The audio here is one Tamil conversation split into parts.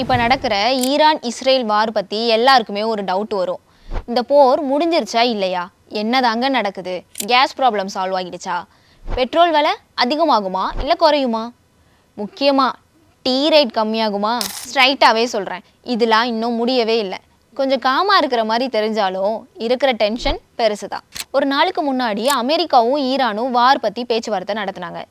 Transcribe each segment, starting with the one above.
இப்போ நடக்கிற ஈரான் இஸ்ரேல் வார் பற்றி எல்லாருக்குமே ஒரு டவுட் வரும். இந்த போர் முடிஞ்சிருச்சா இல்லையா? என்னதாங்க நடக்குது? கேஸ் ப்ராப்ளம் சால்வ் ஆகிடுச்சா? பெட்ரோல் விலை அதிகமாகுமா இல்லை குறையுமா? முக்கியமாக டீ ரேட் கம்மியாகுமா? ஸ்ட்ரைட்டாகவே சொல்கிறேன், இதெல்லாம் இன்னும் முடியவே இல்லை. கொஞ்சம் காமாக இருக்கிற மாதிரி தெரிஞ்சாலும் இருக்கிற டென்ஷன் பெருசு தான். ஒரு நாளுக்கு முன்னாடி அமெரிக்காவும் ஈரானும் வார் பற்றி பேச்சுவார்த்தை நடத்தினாங்க.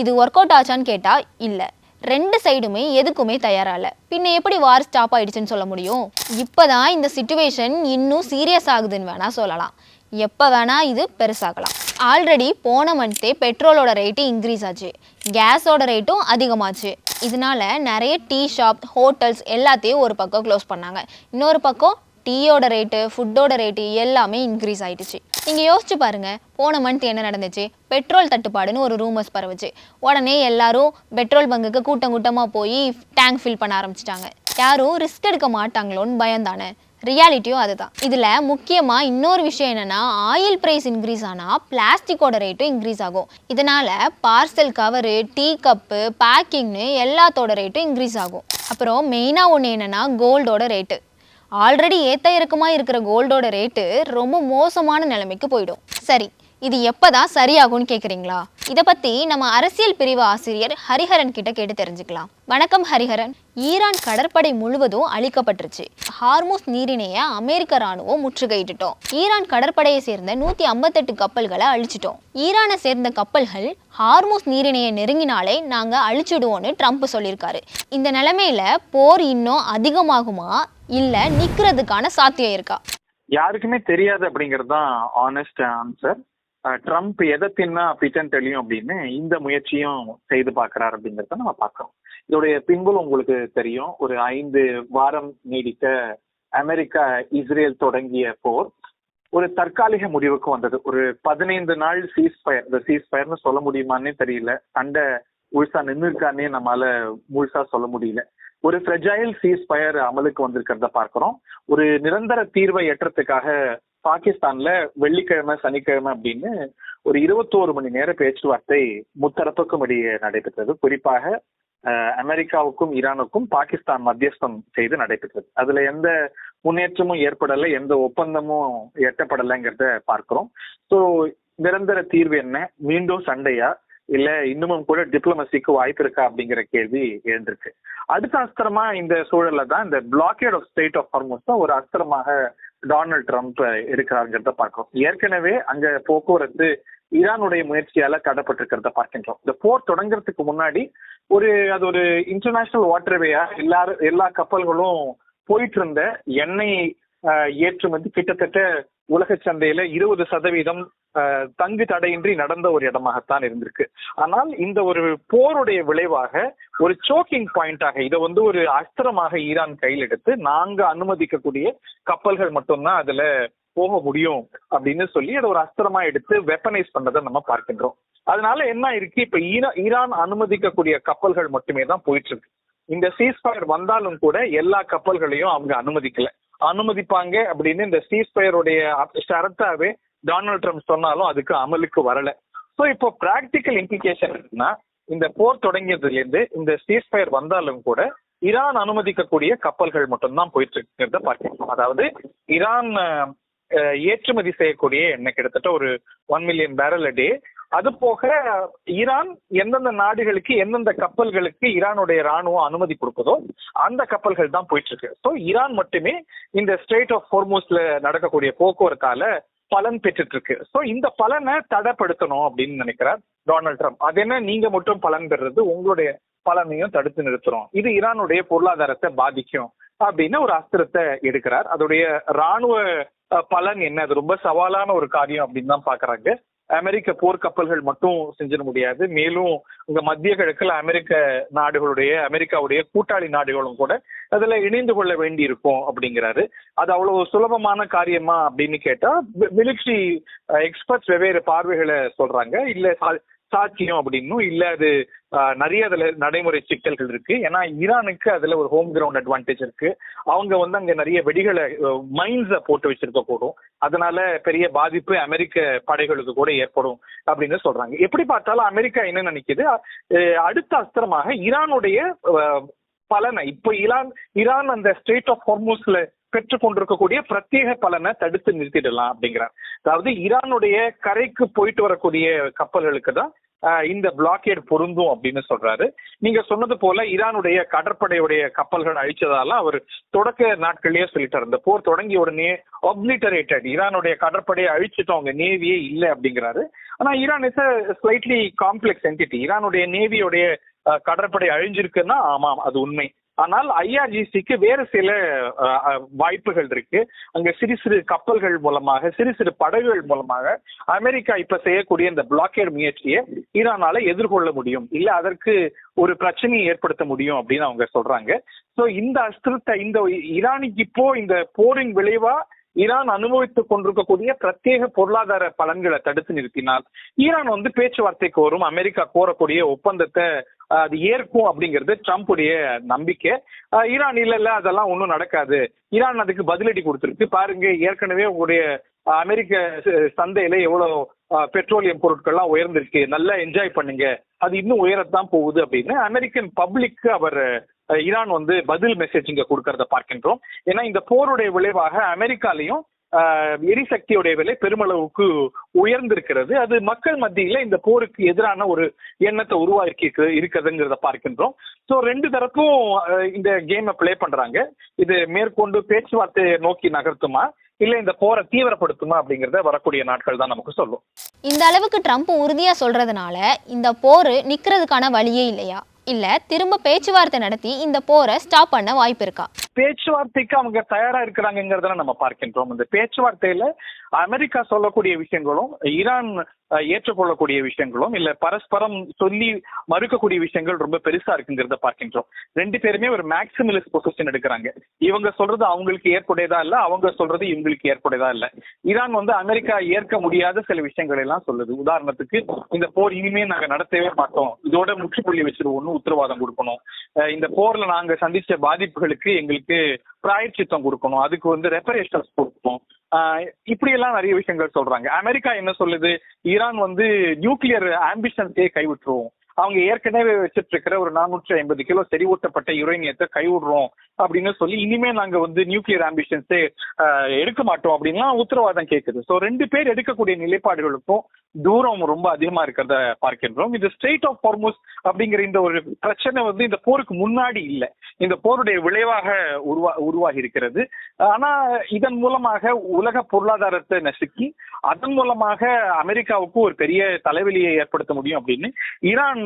இது ஒர்க் அவுட் ஆச்சான்னு கேட்டால் இல்லை. ரெண்டு சைடுமே எதுக்குமே தயாரா இல்லை. பின்ன எப்படி வார் ஸ்டாப் ஆயிடுச்சுன்னு சொல்ல முடியும்? இப்போதான் இந்த சிச்சுவேஷன் இன்னும் சீரியஸ் ஆகுதுன்னு வேணா சொல்லலாம். எப்போ வேணா இது பெருசாகலாம். ஆல்ரெடி போன மந்த்தே பெட்ரோலோட ரேட்டு இன்க்ரீஸ் ஆச்சு, கேஸோட ரேட்டும் அதிகமாச்சு. இதனால நிறைய டீ ஷாப், ஹோட்டல்ஸ் எல்லாத்தையும் ஒரு பக்கம் க்ளோஸ் பண்ணாங்க. இன்னொரு பக்கம் டீயோட ரேட்டு, ஃபுட்டோட ரேட்டு எல்லாமே இன்க்ரீஸ் ஆகிடுச்சு. நீங்கள் யோசிச்சு பாருங்க, போன மந்த் என்ன நடந்துச்சு? பெட்ரோல் தட்டுப்பாடுன்னு ஒரு ரூமர்ஸ் பரவுச்சு. உடனே எல்லாரும் பெட்ரோல் பங்குக்கு கூட்டம் கூட்டமாக போய் டேங்க் ஃபில் பண்ண ஆரம்பிச்சிட்டாங்க. யாரும் ரிஸ்க் எடுக்க மாட்டாங்களோன்னு பயந்தானே. ரியாலிட்டியும் அதுதான். இதில் முக்கியமாக இன்னொரு விஷயம் என்னென்னா, ஆயில் ப்ரைஸ் இன்க்ரீஸ் ஆனால் பிளாஸ்டிக்கோட ரேட்டும் இன்க்ரீஸ் ஆகும். இதனால் பார்சல் கவரு, டீ கப்பு, பேக்கிங்னு எல்லாத்தோட ரேட்டும் இன்க்ரீஸ் ஆகும். அப்புறம் மெயினாக ஒன்று என்னென்னா, கோல்டோட ரேட்டு. ஆல்ரெடி ஏற்ற இறக்கமாக இருக்கிற கோல்டோட ரேட்டு ரொம்ப மோசமான நிலைமைக்கு போயிடும். சரி, இது எப்போதான் சரியாகும்னு கேட்குறீங்களா? இதை பற்றி நம்ம அரசியல் பிரிவு ஆசிரியர் ஹரிஹரன் கிட்ட கேட்டு தெரிஞ்சுக்கலாம். வணக்கம் ஹரிஹரன். ஈரான் கடற்படை முழுவதும் அழிக்கப்பட்டுருச்சு. ஹார்மூஸ் நீரிணையை அமெரிக்க ராணுவம் முற்றுகையிட்டுட்டோம். ஈரான் கடற்படையை சேர்ந்த 158 கப்பல்களை அழிச்சிட்டோம். ஈரானை சேர்ந்த கப்பல்கள் ஹார்மூஸ் நீரிணையை நெருங்கினாலே நாங்கள் அழிச்சிடுவோன்னு ட்ரம்ப் சொல்லியிருக்காரு. இந்த நிலைமையில போர் இன்னும் அதிகமாகுமா இல்லை நிற்கிறதுக்கான சாத்தியம் இருக்கா? யாருக்குமே தெரியாது அப்படிங்கிறது தான் ஆனஸ்ட் ஆன்சர். ட்ரம்ப் எதை தின்னா பிட்டன் தெரியும் அப்படின்னு இந்த முயற்சியும் செய்து பார்க்கிறார் அப்படிங்கிறத நம்ம பார்க்கிறோம். இதோடைய பின்புலம் உங்களுக்கு தெரியும். ஒரு 5 வாரம் நீடித்த அமெரிக்கா இஸ்ரேல் தொடங்கிய போர் ஒரு தற்காலிக முடிவுக்கு வந்தது. ஒரு 15 நாள் சீஸ்ஃபயர். இந்த சீஸ்ஃபயர்னு சொல்ல முடியுமான்னே தெரியல. சண்டை முழுசா நின்று இருக்கானே நம்மளால முழுசா சொல்ல முடியல. ஒரு ஃப்ரெஜைல் சீஸ்ஃபயர் அமலுக்கு வந்திருக்கிறத பார்க்கிறோம். ஒரு நிரந்தர தீர்வை எட்டுறதுக்காக பாகிஸ்தான்ல வெள்ளிக்கிழமை, சனிக்கிழமை அப்படின்னு ஒரு 21 மணி நேர பேச்சுவார்த்தை முத்தரப்புக்கும் இடையே நடைபெற்றது. குறிப்பாக அமெரிக்காவுக்கும் ஈரானுக்கும் பாகிஸ்தான் மத்தியஸ்தம் செய்து நடைபெற்றது. அதுல எந்த முன்னேற்றமும் ஏற்படலை, எந்த ஒப்பந்தமும் எட்டப்படலைங்கிறத பார்க்கிறோம். ஸோ நிரந்தர தீர்வு என்ன? மீண்டும் சண்டையா இல்ல இன்னமும் கூட டிப்ளமசிக்கு வாய்ப்பு இருக்கா அப்படிங்கிற கேள்வி எழுந்திருக்கு. அடுத்த அஸ்திரமா இந்த சூழல்ல தான் இந்த blockade of strait of Hormuz ஒரு அஸ்திரமாக டொனால்ட் ட்ரம்ப் எடுக்கிறாருங்கிறத பார்க்கிறோம். ஏற்கனவே அங்க போக்குவரத்து ஈரானுடைய முயற்சியால தடைப்பட்டிருக்கிறத பார்க்கின்றோம். இந்த போர் தொடங்குறதுக்கு முன்னாடி அது ஒரு இன்டர்நேஷனல் வாட்டர்வேயா எல்லா கப்பல்களும் போயிட்டு இருந்த எண்ணெய் ஏற்றுமதி கிட்டத்தட்ட உலக சந்தையில 20% தங்கு தடையின்றி நடந்த ஒரு இடமாகத்தான் இருந்திருக்கு. ஆனால் இந்த ஒரு போருடைய விளைவாக ஒரு சோக்கிங் பாயிண்டாக இதை ஒரு அஸ்திரமாக ஈரான் கையில் எடுத்து, நாங்க அனுமதிக்கக்கூடிய கப்பல்கள் மட்டும்தான் அதுல போக முடியும் அப்படின்னு சொல்லி அதை ஒரு அஸ்திரமா எடுத்து வெப்பனைஸ் பண்ணதை நம்ம பார்க்கின்றோம். அதனால என்ன இருக்கு, இப்ப ஈரான் அனுமதிக்கக்கூடிய கப்பல்கள் மட்டுமே தான் போயிட்டு இருக்கு. இந்த சீஸ்ஃபயர் வந்தாலும் கூட எல்லா கப்பல்களையும் அவங்க அனுமதிப்பாங்க அப்படின்னு இந்த சீஸ்ஃபயருடைய ஷரத்தாவே டொனால்ட் ட்ரம்ப் சொன்னாலும் அதுக்கு அமலுக்கு வரல. ஸோ இப்போ பிராக்டிக்கல் இம்ப்ளிகேஷன் இருக்குன்னா, இந்த போர் தொடங்கியதுல இருந்து இந்த சீஸ்ஃபயர் வந்தாலும் கூட ஈரான் அனுமதிக்கக்கூடிய கப்பல்கள் மட்டும்தான் போயிட்டு இருக்கிறத பார்க்கணும். அதாவது ஈரான் ஏற்றுமதி செய்யக்கூடிய எண்ணெய் கிட்டத்தட்ட ஒரு 1 மில்லியன் பேரல் a day. அது போக ஈரான் எந்தெந்த நாடுகளுக்கு எந்தெந்த கப்பல்களுக்கு ஈரானுடைய ராணுவம் அனுமதி கொடுக்குதோ அந்த கப்பல்கள் தான் போயிட்டு இருக்கு. ஸோ ஈரான் மட்டுமே இந்த ஸ்ட்ரெய்ட் ஆஃப் ஹார்மூஸ்ல நடக்கக்கூடிய போக்குவரத்தால பலன் பெற்றுட்டு இருக்கு. ஸோ இந்த பலனை தடைப்படுத்தணும் அப்படின்னு நினைக்கிறார் டொனால்ட் ட்ரம்ப். அது என்ன, நீங்க மட்டும் பலன் பெறுறது, உங்களுடைய பலனையும் தடுத்து நிறுத்துறோம், இது ஈரானுடைய பொருளாதாரத்தை பாதிக்கும் அப்படின்னு ஒரு அஸ்திரத்தை எடுக்கிறார். அதோடைய ராணுவ பலன் என்ன? அது ரொம்ப சவாலான ஒரு காரியம் அப்படின்னு தான் பாக்குறாங்க. அமெரிக்க போர்க்கப்பல்கள் மட்டும் செஞ்சிட முடியாது. மேலும் இங்க மத்திய கிழக்குல அமெரிக்காவுடைய கூட்டாளி நாடுகளும் கூட அதுல இணைந்து கொள்ள வேண்டி இருக்கும் அப்படிங்கிறாரு. அது அவ்வளவு சுலபமான காரியமா அப்படின்னு கேட்டா மிலிட்ரி எக்ஸ்பர்ட்ஸ் வெவ்வேறு பார்வைகளை சொல்றாங்க. இல்ல சாத்தியம் அப்படின்னும் இல்ல, அது நிறைய அதுல நடைமுறை சிக்கல்கள் இருக்கு. ஏன்னா ஈரானுக்கு அதுல ஒரு ஹோம் கிரவுண்ட் அட்வான்டேஜ் இருக்கு. அவங்க அங்க நிறைய வெடிகளை மைன்ஸ போட்டு வச்சிருக்க கூடும். அதனால பெரிய பாதிப்பு அமெரிக்க படைகளுக்கு கூட ஏற்படும் அப்படின்னு சொல்றாங்க. எப்படி பார்த்தாலும் அமெரிக்கா என்ன நினைக்குது, அடுத்த அஸ்திரமாக ஈரானுடைய பலனை இப்போ ஈரான் அந்த ஸ்ட்ரெய்ட் ஆஃப் ஹார்மூஸ்ல பெற்றுக் கொண்டிருக்கக்கூடிய பிரத்யேக பலனை தடுத்து நிறுத்திடலாம் அப்படிங்கிறார். அதாவது ஈரானுடைய கரைக்கு போயிட்டு வரக்கூடிய கப்பல்களுக்கு தான் இந்த பிளாக்கேட் பொருந்தும் அப்படின்னு சொல்றாரு. நீங்க சொன்னது போல ஈரானுடைய கடற்படையுடைய கப்பல்கள் அழிச்சதால அவர் தொடக்க நாட்கள்லயே சொல்லிட்டாரு, இந்த போர் தொடங்கிய உடனே ஒப்லிட்டரேட்டட், ஈரானுடைய கடற்படையை அழிச்சிட்டோம், அவங்க நேவியே இல்லை அப்படிங்கிறாரு. ஆனா Iran is slightly complex entity. ஈரானுடைய நேவியோடைய கடற்படை அழிஞ்சிருக்குன்னா ஆமாம், அது உண்மை. ஆனால் ஐஆர்ஜிசிக்கு வேறு சில வாய்ப்புகள் இருக்கு. அங்க சிறு சிறு கப்பல்கள் மூலமாக, சிறு சிறு படகுகள் மூலமாக அமெரிக்கா இப்ப செய்யக்கூடிய இந்த பிளாக்கேட் முயற்சியை ஈரானால எதிர்கொள்ள முடியும், இல்ல அதற்கு ஒரு பிரச்சனையை ஏற்படுத்த முடியும் அப்படின்னு அவங்க சொல்றாங்க. சோ இந்த அஸ்திரத்தை, இந்த ஈரானுக்கு இப்போ இந்த போரின் விளைவா ஈரான் அனுபவித்துக் கொண்டிருக்கக்கூடிய பிரத்யேக பொருளாதார பலன்களை தடுத்து நிறுத்தினால் ஈரான் பேச்சுவார்த்தைக்கு வரும், அமெரிக்கா கோரக்கூடிய ஒப்பந்தத்தை அது ஏற்கும் அப்படிங்கிறது ட்ரம்புடைய நம்பிக்கை. ஈரான் இல்ல அதெல்லாம் ஒன்றும் நடக்காது, ஈரான் அதுக்கு பதிலடி கொடுத்துருக்கு பாருங்க, ஏற்கனவே உங்களுடைய அமெரிக்க சந்தையில எவ்வளவு பெட்ரோலியம் பொருட்கள்லாம் உயர்ந்திருக்கு, நல்லா என்ஜாய் பண்ணுங்க, அது இன்னும் உயரத்தான் போகுது அப்படின்னு அமெரிக்கன் பப்ளிக்கு அவர் ஈரான் பதில் மெசேஜ் இங்க கொடுக்கறத பார்க்கின்றோம். ஏன்னா இந்த போருடைய விளைவாக அமெரிக்காலையும் எரிசக்தியுடைய விலை பெருமளவுக்கு உயர்ந்திருக்கிறது. அது மக்கள் மத்தியில இந்த போருக்கு எதிரான ஒரு எண்ணத்தை உருவாக்கி இருக்கிறதுங்கிறத பார்க்கின்றோம். ஸோ ரெண்டு தரப்பும் இந்த கேமை பிளே பண்றாங்க. இது மேற்கொண்டு பேச்சுவார்த்தையை நோக்கி நகர்த்துமா இல்ல இந்த போரை தீவிரப்படுத்துமா அப்படிங்கறத வரக்கூடிய நாட்கள் தான் நமக்கு சொல்லும். இந்த அளவுக்கு ட்ரம்ப் உறுதியா சொல்றதுனால இந்த போர் நிக்கிறதுக்கான வழியே இல்லையா, இல்ல திரும்ப பேச்சுவார்த்தை நடத்தி இந்த போரை ஸ்டாப் பண்ண வாய்ப்பு இருக்கா? பேச்சுவார்த்தைக்கு அவங்க தயாரா இருக்கிறாங்கிறத நம்ம பார்க்கின்றோம். இந்த பேச்சுவார்த்தையில அமெரிக்கா சொல்லக்கூடிய விஷயங்களும் ஈரான் ஏற்றுக்கொள்ளக்கூடிய விஷயங்களும் இல்ல பரஸ்பரம் சொல்லி மறுக்கக்கூடிய விஷயங்கள் ரொம்ப பெருசா இருக்குங்கிறத பார்க்கின்றோம். ரெண்டு பேருமே ஒரு மேக்சிமலிஸ்ட் பொசிஷன் எடுக்கிறாங்க. இவங்க சொல்றது அவங்களுக்கு ஏற்புடையதா இல்ல, அவங்க சொல்றது இவங்களுக்கு ஏற்புடையதா இல்ல. ஈரான் அமெரிக்கா ஏற்க முடியாத சில விஷயங்கள் எல்லாம் சொல்லுது. உதாரணத்துக்கு இந்த போர் இனிமே நாங்க நடத்தவே மாட்டோம், இதோட முற்றுப்புள்ளி வச்சிருவோம்னு உத்தரவாதம் கொடுக்கணும். இந்த போர்ல நாங்க சந்திச்ச பாதிப்புகளுக்கு எங்களுக்கு பிராயச்சித்தம் கொடுக்கணும், அதுக்கு ரெப்பரேஷன்ஸ் கொடுக்கணும். இப்படி எல்லாம் நிறைய விஷயங்கள் சொல்றாங்க. அமெரிக்கா என்ன சொல்லுது, ஈரான் நியூக்ளியர் ஆம்பிஷன்ஸே கைவிட்டுருவோம், அவங்க ஏற்கனவே வச்சிட்டு இருக்கிற ஒரு 450 கிலோ செறிவூட்டப்பட்ட யுரேனியத்தை கைவிடுறோம் அப்படின்னு சொல்லி இனிமே நாங்க நியூக்ளியர் ஆம்பிஷன்ஸே எடுக்க மாட்டோம் அப்படின்லாம் உத்தரவாதம் கேட்குது. ஸோ ரெண்டு பேர் எடுக்கக்கூடிய நிலைப்பாடுகளுக்கும் தூரம் ரொம்ப அதிகமா இருக்கிறத பார்க்கின்றோம். இது ஸ்ட்ரெய்ட் ஆஃப் ஹார்மூஸ் அப்படிங்கிற இந்த ஒரு பிரச்சனை இந்த போருக்கு முன்னாடி இல்லை, இந்த போருடைய விளைவாக உருவாகி இருக்கிறது. ஆனா இதன் மூலமாக உலக பொருளாதாரத்தை நசுக்கி அதன் மூலமாக அமெரிக்காவுக்கு ஒரு பெரிய தலைவலியை ஏற்படுத்த முடியும் அப்படின்னு ஈரான்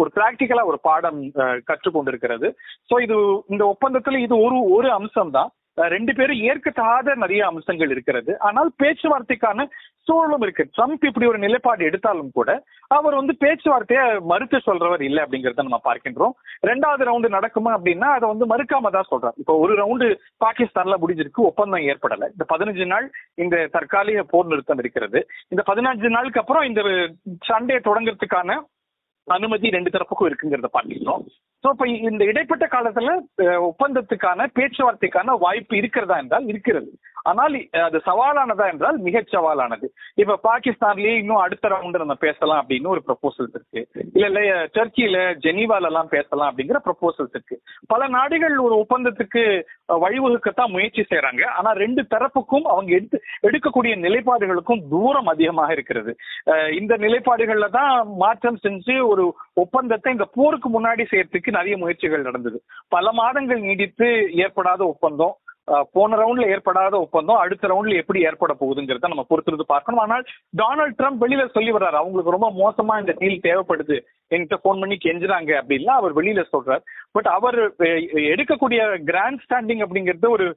ஒரு பிராக்டிக்கலா ஒரு பாடம் கற்றுக்கொண்டிருக்கிறது. ஸோ இது இந்த ஒப்பந்தத்துல இது ஒரு அம்சம் தான். ரெண்டு பேரும் ஏற்கத்தகாத நிறைய அம்சங்கள் இருக்கிறது. ஆனால் பேச்சுவார்த்தைக்கான சூழலும் இருக்கு. ட்ரம்ப் இப்படி ஒரு நிலைப்பாடு எடுத்தாலும் கூட அவர் பேச்சுவார்த்தையை மறுத்து சொல்றவர் இல்லை அப்படிங்கறத நம்ம பார்க்கின்றோம். ரெண்டாவது ரவுண்டு நடக்குமா அப்படின்னா அதை மறுக்காம தான் சொல்றாரு. இப்போ ஒரு ரவுண்டு பாகிஸ்தான்ல முடிஞ்சிருக்கு, ஒப்பந்தம் ஏற்படலை. இந்த 15 நாள் இந்த தற்காலிக போர் நிறுத்தம் இருக்கிறது. இந்த 15 நாளுக்கு அப்புறம் இந்த சண்டை தொடங்குறதுக்கான அனுமதி ரெண்டு தரப்புக்கும் இருக்குங்கிறத பார்க்கிறோம். ஸோ இப்போ இந்த இடைப்பட்ட காலத்துல ஒப்பந்தத்துக்கான பேச்சுவார்த்தைக்கான வாய்ப்பு இருக்கிறதா என்றால் இருக்கிறது. ஆனால் அது சவாலானதா என்றால் மிகச் சவாலானது. இப்ப பாகிஸ்தான்லயே இன்னும் அடுத்த ரவுண்டு நம்ம பேசலாம் அப்படின்னு ஒரு ப்ரொபோசல்ஸ் இருக்கு, இல்ல டர்க்கியில ஜெனீவால எல்லாம் பேசலாம் அப்படிங்கிற ப்ரொபோசல்ஸ் இருக்கு. பல நாடுகள் ஒரு ஒப்பந்தத்துக்கு வழிவகுக்கத்தான் முயற்சி செய்யறாங்க. ஆனா ரெண்டு தரப்புக்கும் அவங்க எடுக்கக்கூடிய நிலைப்பாடுகளுக்கும் தூரம் அதிகமாக இருக்கிறது. இந்த நிலைப்பாடுகள்ல தான் மாற்றம் செஞ்சு ஒரு ஒப்பந்தத்தை இந்த போருக்கு முன்னாடி செய்யறதுக்கு நிறைய முயற்சிகள் நடந்தது. பல மாதங்கள் நீடித்து ஏற்படாத ஒப்பந்தம், போன ரவுண்ட்ல ஏற்படாத ஒப்பந்தம் அடுத்த ரவுண்ட்ல எப்படி ஏற்பட போகுதுங்கிறத நம்ம பொறுத்திருந்து பார்க்கணும். ஆனால் டொனால்ட் ட்ரம்ப் வெளியில சொல்லி வர்றாரு, அவங்களுக்கு ரொம்ப மோசமா இந்த டீல் தேவைப்படுது, என்கிட்ட போன் பண்ணி கெஞ்சுறாங்க அப்படின்லாம் அவர் வெளியில சொல்றாரு. பட் அவர் எடுக்கக்கூடிய கிராண்ட் ஸ்டாண்டிங் அப்படிங்கிறது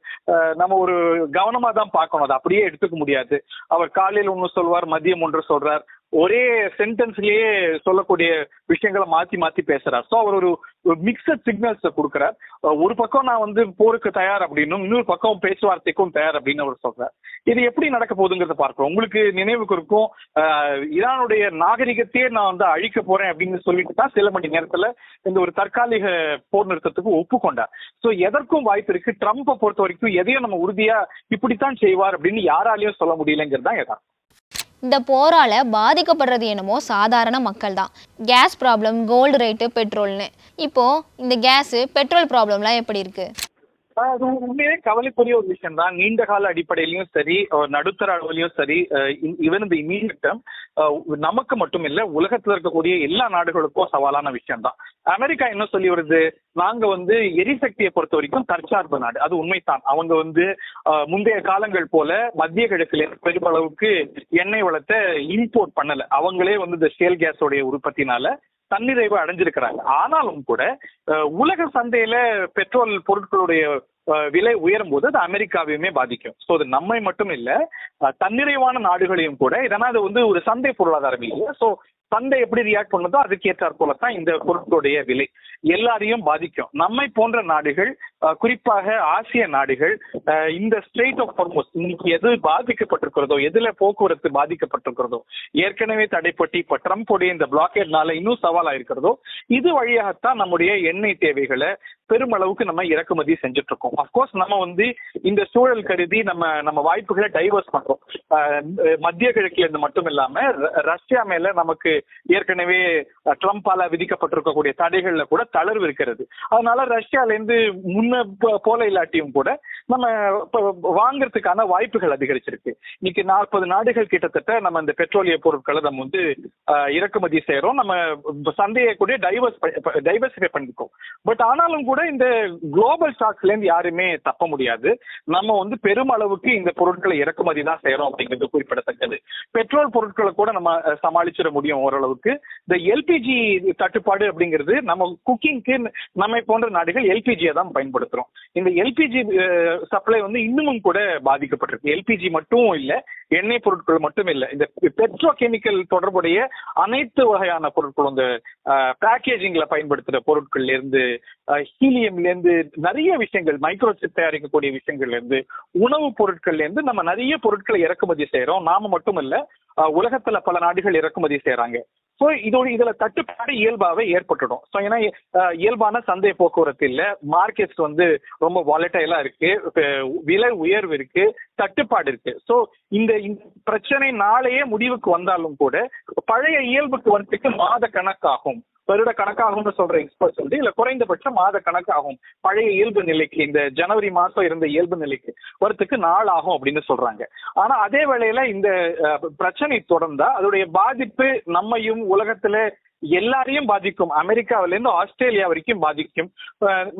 நம்ம ஒரு கவனமா தான் பார்க்கணும். அதை அப்படியே எடுத்துக்க முடியாது. அவர் காலையில் ஒன்று சொல்வார், மதியம் ஒன்று சொல்றார், ஒரே சென்டென்ஸ்லயே சொல்லக்கூடிய விஷயங்களை மாத்தி மாத்தி பேசுறார். ஸோ அவர் ஒரு மிக்சட் சிக்னல்ஸ் கொடுக்கிறார். ஒரு பக்கம் நான் போருக்கு தயார் அப்படின்னும், இன்னொரு பக்கம் பேச்சுவார்த்தைக்கும் தயார் அப்படின்னு அவர் சொல்றார். இது எப்படி நடக்க போகுதுங்கிறத பார்க்கிறோம். உங்களுக்கு நினைவுக்கு இருக்கும், ஈரானுடைய நாகரிகத்தையே நான் அழிக்க போறேன் அப்படின்னு சொல்லிட்டு தான் சில மணி நேரத்துல இந்த ஒரு தற்காலிக போர் நிறுத்தத்துக்கு ஒப்புக்கொண்டார். ஸோ எதற்கும் வாய்ப்பு இருக்கு. ட்ரம்பை பொறுத்த வரைக்கும் எதையும் நம்ம உறுதியா இப்படித்தான் செய்வார் அப்படின்னு யாராலையும் சொல்ல முடியலங்கிறது தான் யதார்த்தம். இந்த போரால பாதிக்கப்படுறது என்னமோ சாதாரண மக்கள் தான். கேஸ் ப்ராப்ளம், கோல்டு ரேட்டு, பெட்ரோல்னு. இப்போ இந்த கேஸு பெட்ரோல் ப்ராப்ளம்லாம் எப்படி இருக்கு? அது உண்மையே கவலைக்குரிய ஒரு விஷயம் தான். நீண்ட கால அடிப்படையிலயும் சரி, நடுத்தர அளவுலயும் சரி, ஈவன் இந்த இமீடியட் டேர்ம் நமக்கு மட்டும் இல்ல, உலகத்துல இருக்கக்கூடிய எல்லா நாடுகளுக்கும் சவாலான விஷயம் தான். அமெரிக்கா என்ன சொல்லி வருது, நாங்க வந்து எரிசக்தியை பொறுத்த வரைக்கும் தற்சார்பு நாடு. அது உண்மைதான். அவங்க வந்து முந்தைய காலங்கள் போல மத்திய கிழக்குல பெருமளவுக்கு எண்ணெய் வளத்தை இம்போர்ட் பண்ணல. அவங்களே வந்து இந்த ஷேல் கேஸோடைய உற்பத்தினால தன்னிறைவு அடைஞ்சிருக்கிறாங்க. ஆனாலும் கூட உலக சந்தையில பெட்ரோல் பொருட்களுடைய விலை உயரும் போது அது அமெரிக்காவையுமே பாதிக்கும். ஸோ அது நம்மை மட்டும் இல்ல, தன்னிறைவான நாடுகளையும் கூட. இதனால் அது வந்து ஒரு சந்தை பொருளாதாரம் இல்லையா? ஸோ சந்தை எப்படி ரியாக்ட் பண்ணுதோ அதுக்கு ஏற்றாற் போலத்தான் இந்த பொருட்களுடைய விலை எல்லாரையும் பாதிக்கும். நம்மை போன்ற நாடுகள், குறிப்பாக ஆசிய நாடுகள், இந்த ஸ்ட்ரெயிட் ஆஃப் ஹார்முஸ் இன்னைக்கு எது பாதிக்கப்பட்டிருக்கிறதோ, எதுல போக்குவரத்து பாதிக்கப்பட்டிருக்கிறதோ, ஏற்கனவே தடைப்பட்டு இப்ப ட்ரம்ப்புடைய இந்த பிளாக்கேட்னால இன்னும் சவாலா இருக்கிறதோ, இது வழியாகத்தான் நம்முடைய எண்ணெய் தேவைகளை பெருமளவுக்கு நம்ம இறக்குமதி செஞ்சுட்டு இருக்கோம். அப்கோர்ஸ் நம்ம வந்து இந்த சூழல் கருதி நம்ம வாய்ப்புகளை டைவர்ஸ் பண்றோம். மத்திய கிழக்குல இருந்து மட்டும் இல்லாம ரஷ்யா மேல நமக்கு ஏற்கனவே ட்ரம்பால விதிக்கப்பட்டிருக்கக்கூடிய தடைகள்ல கூட தளர்வு இருக்கிறது. அதனால ரஷ்யால இருந்து முன்ன போல இல்லாட்டியும் கூட நம்ம வாங்கறதுக்கான வாய்ப்புகள் அதிகரிச்சிருக்கு. இன்னைக்கு 40 நாடுகள் கிட்டத்தட்ட நம்ம இந்த பெட்ரோலிய பொருட்களை நம்ம வந்து இறக்குமதி செய்யறோம். நம்ம சந்தையை கூட டைவர்சிஃபை பண்ணிருக்கோம். பட் ஆனாலும் கூட இந்த குளோபல் ஸ்டாக்ஸ்ல இருந்து யாருமே தப்ப முடியாது. நம்ம வந்து பெருமளவுக்கு இந்த பொருட்களை இறக்குமதி தான் செய்யறோம் அப்படிங்கிறது குறிப்பிடத்தக்கது. பெட்ரோல் பொருட்களை கூட நம்ம சமாளிச்சிட முடியும் ஓரளவுக்கு. இந்த எல்பிஜி தட்டுப்பாடு அப்படிங்கிறது நம்ம குக்கிங்க்கு நம்மை போன்ற நாடுகள் எல்பிஜியை தான் பயன்படுத்துறோம். இந்த எல்பிஜி சப்ளை வந்து இன்னமும் கூட பாதிக்கப்பட்டிருக்கு. எல்பிஜி மட்டும் இல்ல, எண்ணெய் பொருட்கள் மட்டும் இல்ல, இந்த பெட்ரோ கெமிக்கல் தொடர்புடைய அனைத்து வகையான பொருட்களும், இந்த பேக்கேஜிங்ல பயன்படுத்துற பொருட்கள்ல இருந்து, ஹீலியம்ல இருந்து, நிறைய விஷயங்கள், மைக்ரோசிப் தயாரிக்கக்கூடிய விஷயங்கள்ல இருந்து, உணவுப் பொருட்கள்ல இருந்து நம்ம நிறைய பொருட்களை இறக்குமதி செய்யறோம். நாம மட்டும் இல்ல, உலகத்துல பல நாடுகள் இறக்குமதி செய்யறாங்க. ஸோ இதுல தட்டுப்பாடு இயல்பாவே ஏற்பட்டுடும். ஸோ ஏன்னா இயல்பான சந்தை போக்குவரத்து இல்ல, மார்க்கெட்ஸ் வந்து ரொம்ப வாலட்டைலா இருக்கு, விலை உயர்வு இருக்கு, தட்டுப்பாடு இருக்கு. ஸோ இந்த பிரச்சனை நாளையே முடிவுக்கு வந்தாலும் கூட பழைய இயல்புக்கு வரத்துக்கு மாத கணக்காகும், வருட கணக்காகும்னு சொல்ற எக்ஸ்பர்ட்ஸ் வந்து இல்ல குறைந்தபட்சம் மாத கணக்காகும். பழைய இயல்பு நிலைக்கு, இந்த ஜனவரி மாசம் இருந்த இயல்பு நிலைக்கு வரத்துக்கு நாள் ஆகும் அப்படின்னு சொல்றாங்க. ஆனா அதே வேளையில இந்த பிரச்சனை தொடர்ந்தா அதோடைய பாதிப்பு நம்மையும் உலகத்துல எல்லாரையும் பாதிக்கும். அமெரிக்காவில இருந்து ஆஸ்திரேலியா வரைக்கும் பாதிக்கும்.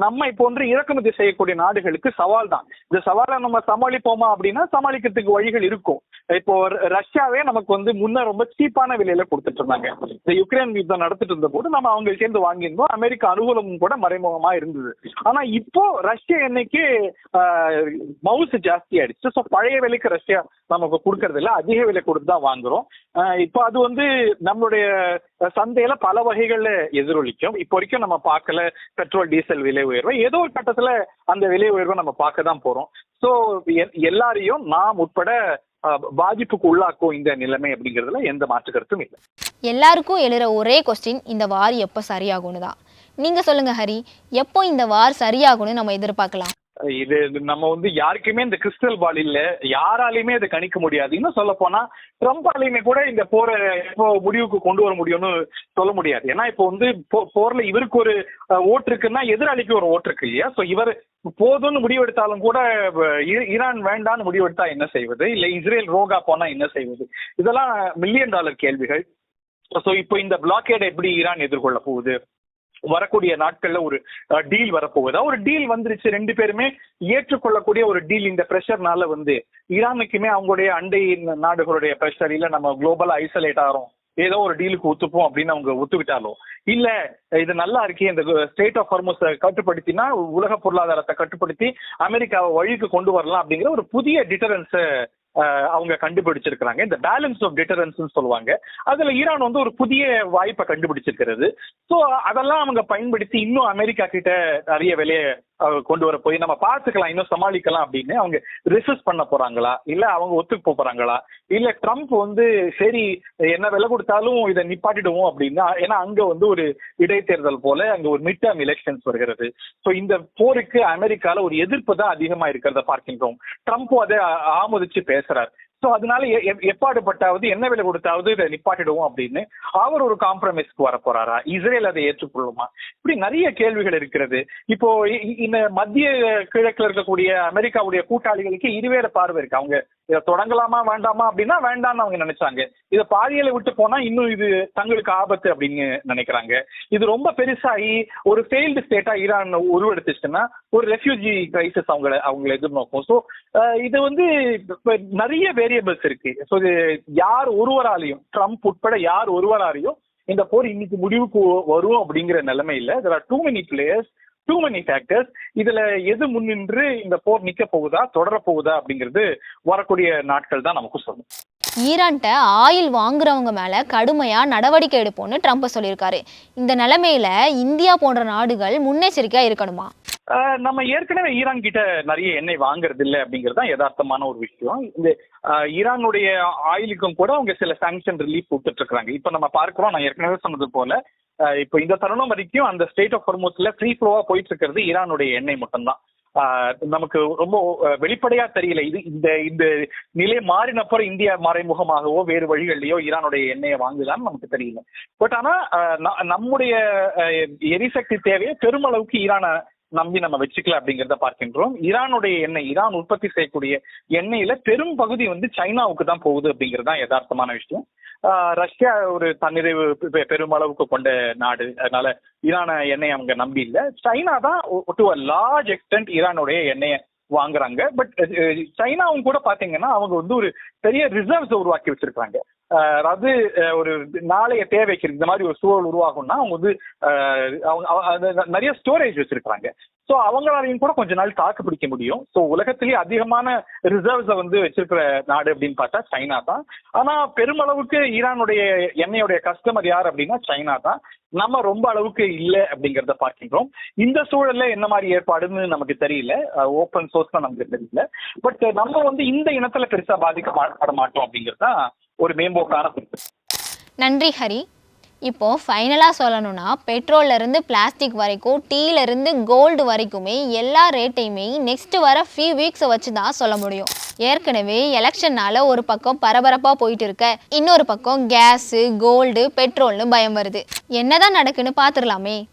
நம்மை போன்று இறக்குமதி செய்யக்கூடிய நாடுகளுக்கு சவால் தான். இந்த சவாலை நம்ம சமாளிப்போமா அப்படின்னா சமாளிக்கிறதுக்கு வழிகள் இருக்கும். இப்போ ரஷ்யாவே நமக்கு வந்து முன்ன ரொம்ப சீப்பான விலையில கொடுத்துட்டு இருந்தாங்க. இந்த யுக்ரைன் யுத்தம் நடத்திட்டு இருந்த போது நம்ம அவங்க சேர்ந்து வாங்கியிருந்தோம். அமெரிக்க அனுகூலமும் கூட மறைமுகமா இருந்தது. ஆனா இப்போ ரஷ்ய எண்ணெய்க்கு மவுசு ஜாஸ்தி ஆயிடுச்சு. ஸோ பழைய விலைக்கு ரஷ்யா நமக்கு கொடுக்கறது இல்லை, அதிக விலை கொடுத்து தான் வாங்குறோம். இப்போ அது வந்து நம்மளுடைய சந்தையில பல வகைகள்ல எதிரொலிக்கும். இப்போ வரைக்கும் நம்ம பார்க்கல பெட்ரோல் டீசல் விலை உயர்வை. ஏதோ ஒரு கட்டத்துல அந்த விலை உயர்வை நம்ம பார்க்க தான் போறோம். ஸோ எல்லாரையும் நாம் உட்பட பாதிப்புக்கு உள்ளாக்கும் இந்த நிலைமை அப்படிங்கிறதுல எந்த மாற்று கருத்தும் இல்லை. எல்லாருக்கும் எழுற ஒரே கொஸ்டின், இந்த வார் எப்போ சரியாகும்னு தான். நீங்க சொல்லுங்க ஹரி, எப்போ இந்த வார் சரியாகும்னு நம்ம எதிர்பார்க்கலாம்? இது நம்ம வந்து யாருக்குமே இந்த கிறிஸ்டல் பால் இல்ல, யாராலையுமே இதை கணிக்க முடியாது. இன்னும் சொல்ல போனா ட்ரம்பாலையுமே கூட இந்த போரை எப்போ முடிவுக்கு கொண்டு வர முடியும்னு சொல்ல முடியாது. ஏன்னா இப்போ வந்து போர்ல இவருக்கு ஒரு ஓட்டு இருக்குன்னா எதிராளிக்கு ஒரு ஓட்டு இருக்கு இல்லையா? ஸோ இவர் போதும்னு முடிவெடுத்தாலும் கூட ஈரான் வேண்டான்னு முடிவெடுத்தா என்ன செய்வது, இல்ல இஸ்ரேல் ரோகா போனா என்ன செய்வது, இதெல்லாம் $1 மில்லியன் கேள்விகள். ஸோ இப்போ இந்த பிளாக்கேடை எப்படி ஈரான் எதிர்கொள்ள போகுது, வரக்கூடிய நாட்கள்ல ஒரு டீல் வரப்போகுதா, ஒரு டீல் வந்துருச்சு, ரெண்டு பேருமே ஏற்றுக்கொள்ளக்கூடிய ஒரு டீல், இந்த பிரஷர்னால வந்து ஈரானுக்குமே அவங்களுடைய அண்டை நாடுகளுடைய பிரஷர், இல்ல நம்ம குளோபலா ஐசோலேட் ஆகிறோம், ஏதோ ஒரு டீலுக்கு ஒத்துப்போம் அப்படின்னு அவங்க ஒத்துக்கிட்டாலும், இல்ல இது நல்லா இருக்கே, இந்த ஸ்டேட் ஆஃப் ஹார்முஸ் கட்டுப்படுத்தினா உலக பொருளாதாரத்தை கட்டுப்படுத்தி அமெரிக்காவை வழிக்கு கொண்டு வரலாம் அப்படிங்கிற ஒரு புதிய டிட்டரன்ஸை அவங்க கண்டுபிடிச்சிருக்கிறாங்க. இந்த பேலன்ஸ் ஆஃப் டிட்டரன்ஸ் சொல்லுவாங்க. அதுல ஈரான் வந்து ஒரு புதிய வாய்ப்பை கண்டுபிடிச்சிருக்கிறது. ஸோ அதெல்லாம் அவங்க பயன்படுத்தி இன்னும் அமெரிக்கா கிட்ட நிறைய விலையை கொண்டு வர போய் நம்ம பார்த்துக்கலாம், இன்னும் சமாளிக்கலாம் அப்படின்னு அவங்க ரெசிஸ்ட் பண்ண போறாங்களா, இல்ல அவங்க ஒத்துக்கு போறாங்களா, இல்ல ட்ரம்ப் வந்து சரி என்ன விலை கொடுத்தாலும் இதை நிப்பாட்டிடுவோம் அப்படின்னா, ஏன்னா அங்க வந்து ஒரு இடைத்தேர்தல் போல அங்க ஒரு மிட் டர்ம் எலெக்ஷன்ஸ் வருகிறது. ஸோ இந்த போருக்கு அமெரிக்கால ஒரு எதிர்ப்பு தான் அதிகமா இருக்கிறத பார்க்கின்றோம். ட்ரம்ப் அதை ஆமோதிச்சு பேசுறார். ஸோ அதனால எப்பாடுபட்டாவது என்ன விலை கொடுத்தாவது இதை நிப்பாட்டிடுவோம் அப்படின்னு அவர் ஒரு காம்ப்ரமைஸ்க்கு வர போறாரா? இஸ்ரேல் அதை ஏற்றுக்கொள்ளுமா? இப்படி நிறைய கேள்விகள் இருக்கிறது. இப்போ இந்த மத்திய கிழக்குல இருக்கக்கூடிய அமெரிக்காவுடைய கூட்டாளிகளுக்கு இருவேறு பார்வை இருக்கு. அவங்க இதை தொடங்கலாமா வேண்டாமா அப்படின்னா வேண்டாம்னு அவங்க நினைச்சாங்க. இதை பாதியில விட்டு போனா இன்னும் இது தங்களுக்கு ஆபத்து அப்படின்னு நினைக்கிறாங்க. இது ரொம்ப பெருசாகி ஒரு ஃபெயில்டு ஸ்டேட்டா ஈரான் உருவெடுத்துச்சுன்னா ஒரு ரெஃப்யூஜி கிரைசிஸ் அவங்களை எதிர்நோக்கும். ஸோ இது நிறைய வேரியபிள்ஸ் இருக்கு. ஸோ இது யார் ஒருவராலையும், ட்ரம்ப் உட்பட யார் ஒருவராலையும் இந்த போர் இன்னைக்கு முடிவுக்கு வரும் அப்படிங்கிற நிலைமையில there are too many players, too many factors. இதுல எது முன்னின்று இந்த போர் நிக்க போகுதா, தொடர போகுதா அப்படிங்கிறது வரக்கூடிய நாட்கள் தான் நமக்கு சொல்லும். ஈரான்கிட்ட ஆயில் வாங்குறவங்க மேல கடுமையா நடவடிக்கை எடுப்போம்னு ட்ரம்ப் சொல்லியிருக்காரு. இந்த நிலைமையில இந்தியா போன்ற நாடுகள் முன்னெச்சரிக்கையா இருக்கணுமா? நம்ம ஏற்கனவே ஈரான் கிட்ட நிறைய எண்ணெய் வாங்குறது இல்லை அப்படிங்கிறது தான் யதார்த்தமான ஒரு விஷயம். இந்த ஈரானுடைய ஆயிலுக்கும் கூட அவங்க சில சாங்ஷன் ரிலீஃப் கொடுத்துட்டு இருக்காங்க. இப்ப நம்ம பார்க்கிறோம், நான் ஏற்கனவே சொன்னது போல இப்போ இந்த தருணம் வரைக்கும் அந்த ஸ்டேட் ஆஃப் ஹார்முஸ்ல ஃப்ரீ ஃப்ளோவா போயிட்டு இருக்கிறது ஈரானுடைய எண்ணெய் மட்டும்தான். நமக்கு ரொம்ப வெளிப்படையா தெரியல. இந்த இந்த நிலை மாறினப்புறம் இந்தியா மறைமுகமாகவோ வேறு வழிகள்லயோ ஈரானுடைய எண்ணெயை வாங்குதான்னு நமக்கு தெரியல. பட் ஆனா நம்முடைய எரிசக்தி தேவையை பெருமளவுக்கு ஈரானை நம்பி நம்ம வச்சுக்கல அப்படிங்கிறத பார்க்கின்றோம். ஈரானுடைய எண்ணெய், ஈரான் உற்பத்தி செய்யக்கூடிய எண்ணெயில பெரும் பகுதி சைனாவுக்கு தான் போகுது அப்படிங்கிறது தான் யதார்த்தமான விஷயம். ரஷ்யா ஒரு தன்னிறைவு பெருமளவுக்கு கொண்ட நாடு, அதனால ஈரான எண்ணெய் அவங்க நம்பி இல்லை. சைனா தான் டு அ லார்ஜ் எக்ஸ்டென்ட் ஈரானுடைய எண்ணெயை வாங்குறாங்க. பட் சைனாவும் கூட பாத்தீங்கன்னா அவங்க ஒரு பெரிய ரிசர்வ்ஸ் உருவாக்கி வச்சிருக்காங்க. அதாவது ஒரு நாளைய தேவைக்கு இந்த மாதிரி ஒரு சூழல் உருவாகும்னா அவங்க அவங்க நிறைய ஸ்டோரேஜ் வச்சிருக்காங்க. ஸோ அவங்களாலையும் கூட கொஞ்ச நாள் தாக்கு பிடிக்க முடியும். ஸோ உலகத்திலேயே அதிகமான ரிசர்வ்ஸை வச்சிருக்கிற நாடு அப்படின்னு பார்த்தா சைனா தான். ஆனா பெருமளவுக்கு ஈரானுடைய எண்ணெயுடைய கஸ்டமர் யார் அப்படின்னா சைனா தான். நம்ம ரொம்ப அளவுக்கு இல்லை அப்படிங்கிறத பார்க்கின்றோம். இந்த சூழல்ல என்ன மாதிரி ஏற்பாடுன்னு நமக்கு தெரியல, ஓப்பன் சோர்ஸ்ல நமக்கு தெரியல. பட் நம்ம இந்த இனத்துல பெருசா பாதிக்கப்பட மாட்டோம் அப்படிங்கிறது தான் ஒரு மேம்போக்கான குறிப்பு. நன்றி ஹரி. இப்போ ஃபைனலாக சொல்லணும்னா பெட்ரோல்லேருந்து பிளாஸ்டிக் வரைக்கும், டீலேருந்து கோல்டு வரைக்குமே எல்லா ரேட்டையுமே நெக்ஸ்ட் வர ஃபியூ வீக்ஸை வச்சு தான் சொல்ல முடியும். ஏற்கனவே எலெக்ஷன்னால ஒரு பக்கம் பரபரப்பாக போயிட்டு இருக்க, இன்னொரு பக்கம் கேஸு, கோல்டு, பெட்ரோல்னு பயம் வருது. என்னதான் நடக்குன்னு பார்த்துடலாமே.